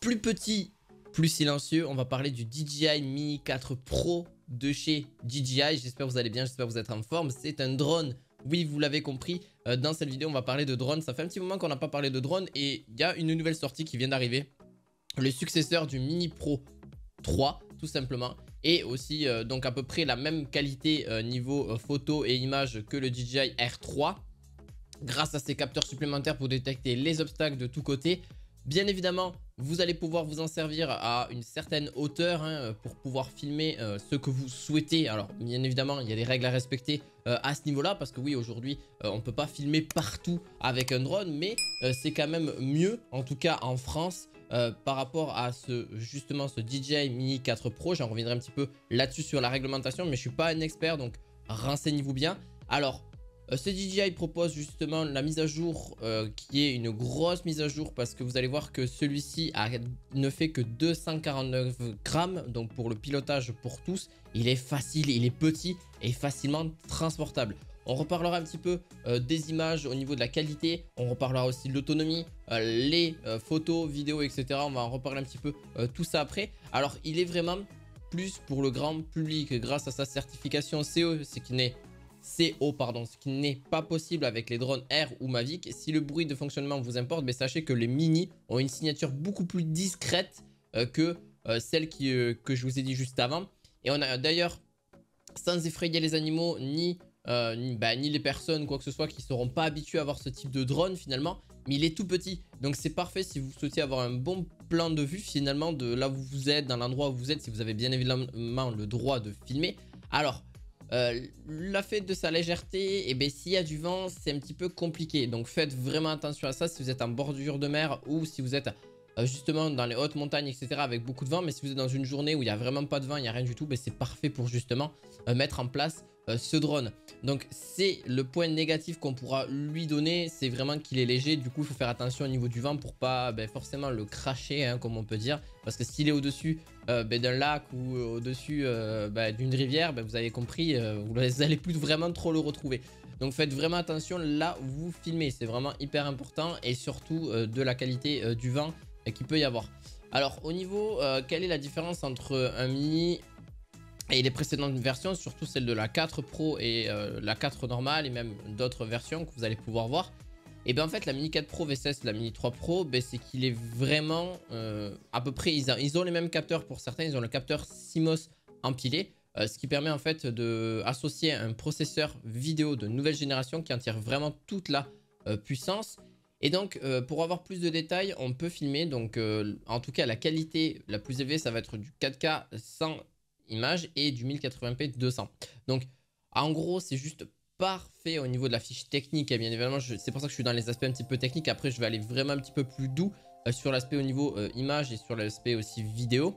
Plus petit, plus silencieux, on va parler du DJI Mini 4 Pro de chez DJI. J'espère que vous allez bien, j'espère que vous êtes en forme. C'est un drone, oui vous l'avez compris, dans cette vidéo on va parler de drone. Ça fait un petit moment qu'on n'a pas parlé de drone et il y a une nouvelle sortie qui vient d'arriver. Le successeur du Mini Pro 3 tout simplement. Et aussi donc à peu près la même qualité niveau photo et image que le DJI R3. Grâce à ces capteurs supplémentaires pour détecter les obstacles de tous côtés. Bien évidemment, vous allez pouvoir vous en servir à une certaine hauteur pour pouvoir filmer ce que vous souhaitez. Alors, bien évidemment, il y a des règles à respecter à ce niveau-là. Parce que oui, aujourd'hui, on ne peut pas filmer partout avec un drone. Mais c'est quand même mieux, en tout cas en France, par rapport à justement ce DJI Mini 4 Pro. J'en reviendrai un petit peu là-dessus sur la réglementation. Mais je ne suis pas un expert, donc renseignez-vous bien. Alors, ce DJI propose justement la mise à jour qui est une grosse mise à jour parce que vous allez voir que celui-ci ne fait que 249 grammes. Donc pour le pilotage pour tous, il est facile, il est petit et facilement transportable. On reparlera un petit peu des images au niveau de la qualité. On reparlera aussi de l'autonomie, les photos, vidéos, etc. On va en reparler un petit peu tout ça après. Alors il est vraiment plus pour le grand public grâce à sa certification CO, ce qui n'est pas possible avec les drones Air ou Mavic. Si le bruit de fonctionnement vous importe, mais sachez que les Mini ont une signature beaucoup plus discrète que celle que je vous ai dit juste avant. Et on a d'ailleurs, sans effrayer les animaux ni les personnes quoi que ce soit qui ne seront pas habitués à avoir ce type de drone finalement, mais il est tout petit. Donc c'est parfait si vous souhaitez avoir un bon plan de vue finalement de là où vous êtes, dans l'endroit où vous êtes, si vous avez bien évidemment le droit de filmer. Alors, la fait de sa légèreté, et bien s'il y a du vent c'est un petit peu compliqué, donc faites vraiment attention à ça si vous êtes en bordure de mer ou si vous êtes justement dans les hautes montagnes etc avec beaucoup de vent. Mais si vous êtes dans une journée où il n'y a vraiment pas de vent, il n'y a rien du tout, c'est parfait pour justement mettre en place ce drone. Donc c'est le point négatif qu'on pourra lui donner, c'est vraiment qu'il est léger. Du coup il faut faire attention au niveau du vent pour pas forcément le cracher comme on peut dire, parce que s'il est au-dessus d'un lac ou au-dessus d'une rivière, vous avez compris, vous n'allez plus vraiment trop le retrouver. Donc faites vraiment attention là où vous filmez, c'est vraiment hyper important, et surtout de la qualité du vent qu'il peut y avoir. Alors au niveau, quelle est la différence entre un Mini et les précédentes versions, surtout celle de la 4 Pro et la 4 normale et même d'autres versions que vous allez pouvoir voir? Et bien en fait la Mini 4 Pro vs la Mini 3 Pro, c'est qu'il est vraiment à peu près, ils ont les mêmes capteurs pour certains, ils ont le capteur CMOS empilé, ce qui permet en fait d'associer un processeur vidéo de nouvelle génération qui en tire vraiment toute la puissance. Et donc pour avoir plus de détails on peut filmer, donc en tout cas la qualité la plus élevée ça va être du 4K 100 images et du 1080p 200. Donc en gros c'est juste parfait au niveau de la fiche technique, et bien évidemment c'est pour ça que je suis dans les aspects un petit peu techniques. Après je vais aller vraiment un petit peu plus doux sur l'aspect au niveau image et sur l'aspect aussi vidéo.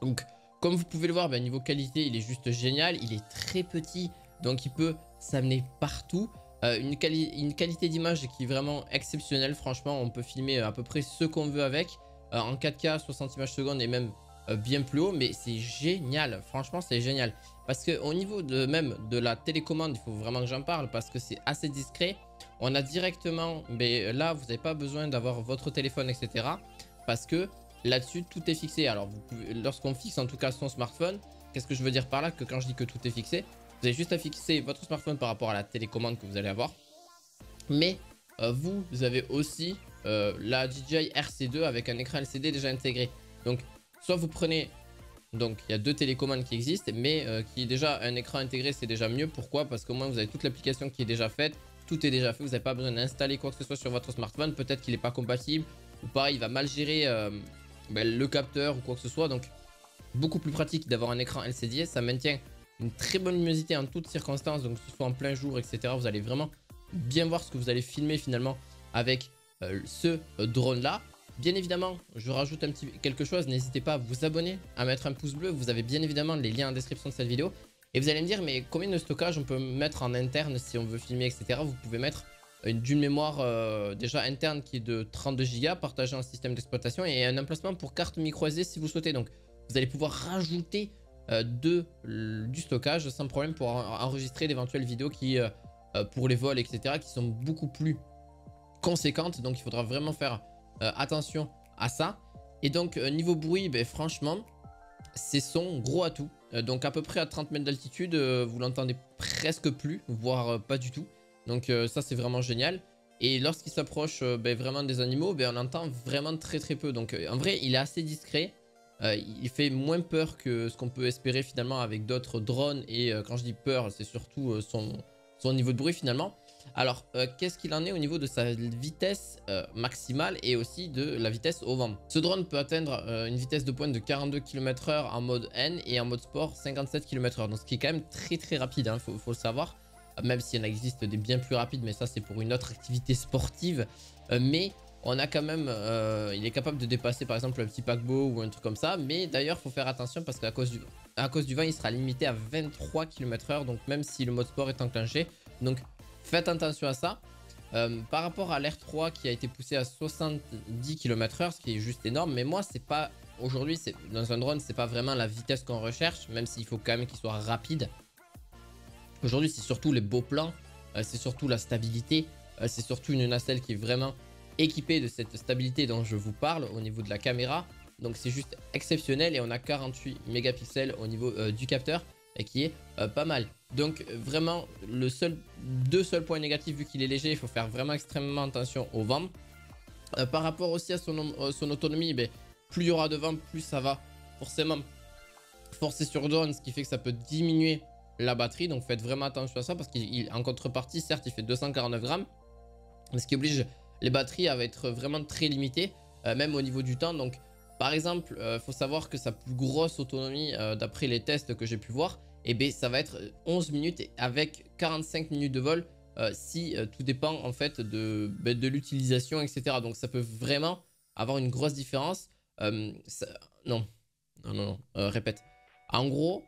Donc comme vous pouvez le voir, niveau qualité il est juste génial, il est très petit donc il peut s'amener partout. Une qualité d'image qui est vraiment exceptionnelle, franchement on peut filmer à peu près ce qu'on veut avec en 4K 60 images secondes et même bien plus haut. Mais c'est génial, franchement c'est génial, parce que au niveau même de la télécommande il faut vraiment que j'en parle parce que c'est assez discret. On a directement, là vous n'avez pas besoin d'avoir votre téléphone etc, parce que là-dessus tout est fixé. Alors vous pouvez, lorsqu'on fixe en tout cas son smartphone, qu'est-ce que je veux dire par là? Que quand je dis que tout est fixé, vous avez juste à fixer votre smartphone par rapport à la télécommande que vous allez avoir. Mais vous avez aussi la DJI RC2 avec un écran LCD déjà intégré. Donc soit vous prenez, donc il y a deux télécommandes qui existent, mais qui est déjà un écran intégré, c'est déjà mieux. Pourquoi? Parce qu'au moins vous avez toute l'application qui est déjà faite, tout est déjà fait, vous n'avez pas besoin d'installer quoi que ce soit sur votre smartphone. Peut-être qu'il n'est pas compatible, ou pareil il va mal gérer le capteur ou quoi que ce soit. Donc beaucoup plus pratique d'avoir un écran LCD, ça maintient une très bonne luminosité en toutes circonstances, donc que ce soit en plein jour etc, vous allez vraiment bien voir ce que vous allez filmer finalement avec ce drone là. Bien évidemment je rajoute quelque chose, n'hésitez pas à vous abonner, à mettre un pouce bleu. Vous avez bien évidemment les liens en description de cette vidéo. Et vous allez me dire mais combien de stockage on peut mettre en interne si on veut filmer etc. Vous pouvez mettre d'une mémoire déjà interne qui est de 32 Go partagée en système d'exploitation, et un emplacement pour carte micro SD si vous souhaitez. Donc vous allez pouvoir rajouter du stockage sans problème pour enregistrer d'éventuelles vidéos qui pour les vols etc qui sont beaucoup plus conséquentes. Donc il faudra vraiment faire attention à ça. Et donc niveau bruit, ben, franchement, c'est son gros atout. Donc à peu près à 30 mètres d'altitude, vous l'entendez presque plus, voire pas du tout. Donc ça c'est vraiment génial. Et lorsqu'il s'approche ben, vraiment des animaux, ben, on entend vraiment très très peu. Donc en vrai il est assez discret. Il fait moins peur que ce qu'on peut espérer finalement avec d'autres drones. Et quand je dis peur, c'est surtout son niveau de bruit finalement. Alors, qu'est-ce qu'il en est au niveau de sa vitesse maximale et aussi de la vitesse au vent? Ce drone peut atteindre une vitesse de pointe de 42 km/h en mode N et en mode sport 57 km/h. Donc, ce qui est quand même très très rapide, hein, faut le savoir. Même s'il y en existe des bien plus rapides, mais ça c'est pour une autre activité sportive. Mais on a quand même, il est capable de dépasser par exemple un petit paquebot ou un truc comme ça. Mais d'ailleurs, il faut faire attention parce qu'à cause du vent, il sera limité à 23 km/h. Donc, même si le mode sport est enclenché. Donc, faites attention à ça. Par rapport à l'R3 qui a été poussé à 70 km/h, ce qui est juste énorme. Mais moi, c'est pas. Aujourd'hui, dans un drone, c'est pas vraiment la vitesse qu'on recherche, même s'il faut quand même qu'il soit rapide. Aujourd'hui, c'est surtout les beaux plans, c'est surtout la stabilité, c'est surtout une nacelle qui est vraiment équipée de cette stabilité dont je vous parle au niveau de la caméra. Donc, c'est juste exceptionnel et on a 48 mégapixels au niveau du capteur. Et qui est pas mal. Donc vraiment deux seuls points négatifs vu qu'il est léger, il faut faire vraiment extrêmement attention au vent. Par rapport aussi à son autonomie, ben, plus il y aura de vent, plus ça va forcément forcer sur drone, ce qui fait que ça peut diminuer la batterie. Donc faites vraiment attention à ça parce qu'en contrepartie, certes il fait 249 grammes, ce qui oblige les batteries à être vraiment très limitées, même au niveau du temps. Donc par exemple, faut savoir que sa plus grosse autonomie, d'après les tests que j'ai pu voir, eh bien, ça va être 11 minutes avec 45 minutes de vol si tout dépend en fait de l'utilisation, etc. Donc ça peut vraiment avoir une grosse différence. Non, répète. En gros,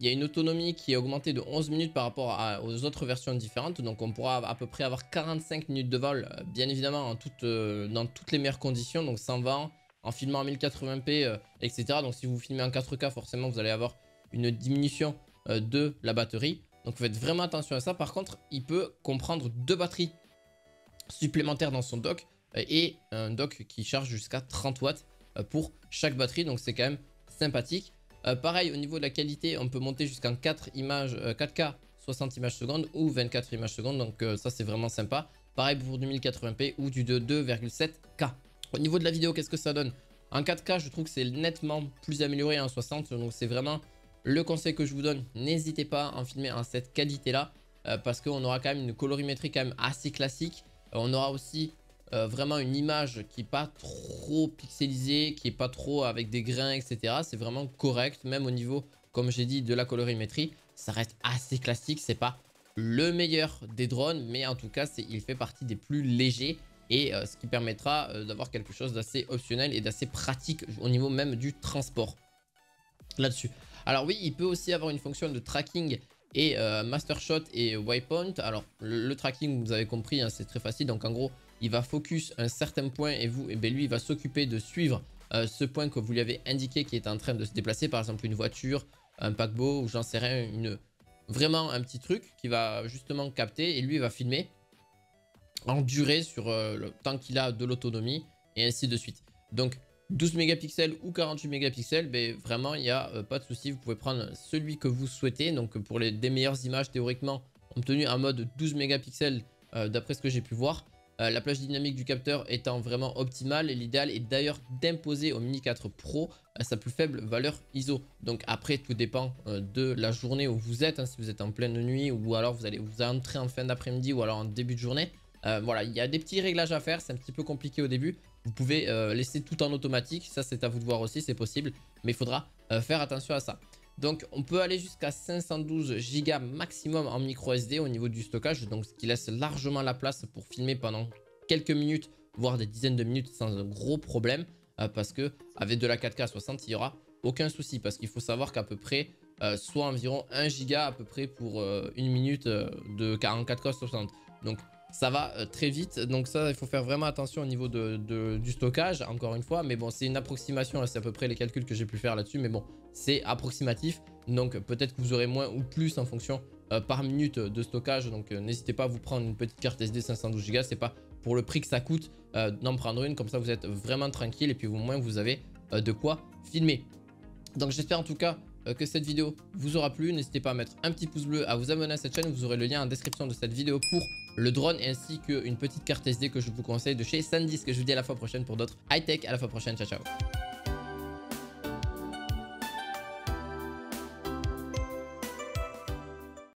il y a une autonomie qui est augmentée de 11 minutes par rapport aux autres versions différentes. Donc on pourra à peu près avoir 45 minutes de vol, bien évidemment dans toutes les meilleures conditions, donc sans vent, en filmant en 1080p, etc. Donc si vous filmez en 4K, forcément vous allez avoir une diminution de la batterie. Donc faites vraiment attention à ça. Par contre, il peut comprendre 2 batteries supplémentaires dans son dock et un dock qui charge jusqu'à 30 watts pour chaque batterie. Donc c'est quand même sympathique. Pareil, au niveau de la qualité, on peut monter jusqu'en 4K 60 images secondes ou 24 images secondes. Donc ça c'est vraiment sympa. Pareil pour du 1080p ou du 2,7K. Au niveau de la vidéo, qu'est-ce que ça donne? En 4K, je trouve que c'est nettement plus amélioré en 60. Donc c'est vraiment le conseil que je vous donne. N'hésitez pas à en filmer en cette qualité-là. Parce qu'on aura quand même une colorimétrie quand même assez classique. On aura aussi vraiment une image qui n'est pas trop pixelisée, qui n'est pas trop avec des grains, etc. C'est vraiment correct. Même au niveau, comme j'ai dit, de la colorimétrie, ça reste assez classique. C'est pas le meilleur des drones, mais en tout cas, il fait partie des plus légers. Et ce qui permettra d'avoir quelque chose d'assez optionnel et d'assez pratique au niveau même du transport là-dessus. Alors oui, il peut aussi avoir une fonction de tracking et master shot et waypoint. Alors le tracking, vous avez compris, hein, c'est très facile. Donc en gros, il va focus un certain point et lui, il va s'occuper de suivre ce point que vous lui avez indiqué qui est en train de se déplacer. Par exemple, une voiture, un paquebot ou j'en sais rien, vraiment un petit truc qui va justement capter et lui, il va filmer en durée sur le temps qu'il a de l'autonomie et ainsi de suite. Donc 12 mégapixels ou 48 mégapixels, ben, vraiment il n'y a pas de souci, vous pouvez prendre celui que vous souhaitez. Donc pour des meilleures images théoriquement obtenues en mode 12 mégapixels d'après ce que j'ai pu voir. La plage dynamique du capteur étant vraiment optimale, et l'idéal est d'ailleurs d'imposer au Mini 4 Pro sa plus faible valeur ISO. Donc après tout dépend de la journée où vous êtes, hein, si vous êtes en pleine nuit ou alors vous allez vous entrer en fin d'après-midi ou alors en début de journée. Voilà, il y a des petits réglages à faire, c'est un petit peu compliqué au début. Vous pouvez laisser tout en automatique, ça c'est à vous de voir aussi, c'est possible. Mais il faudra faire attention à ça. Donc on peut aller jusqu'à 512 Go maximum en micro SD au niveau du stockage. Donc ce qui laisse largement la place pour filmer pendant quelques minutes, voire des dizaines de minutes sans un gros problème. Parce que avec de la 4K à 60, il n'y aura aucun souci. Parce qu'il faut savoir qu'à peu près, soit environ 1 Go à peu près pour une minute de 44K 60. Donc ça va très vite, donc ça il faut faire vraiment attention au niveau du stockage encore une fois. Mais bon, c'est une approximation, c'est à peu près les calculs que j'ai pu faire là-dessus, mais bon, c'est approximatif. Donc peut-être que vous aurez moins ou plus en fonction par minute de stockage. Donc n'hésitez pas à vous prendre une petite carte SD 512 Go, c'est pas pour le prix que ça coûte d'en prendre une, comme ça vous êtes vraiment tranquille. Et puis au moins vous avez de quoi filmer. Donc j'espère en tout cas que cette vidéo vous aura plu. N'hésitez pas à mettre un petit pouce bleu, à vous abonner à cette chaîne. Vous aurez le lien en description de cette vidéo pour le drone ainsi qu'une petite carte SD que je vous conseille de chez SanDisk. Je vous dis à la fois prochaine pour d'autres high-tech. À la fois prochaine, ciao ciao.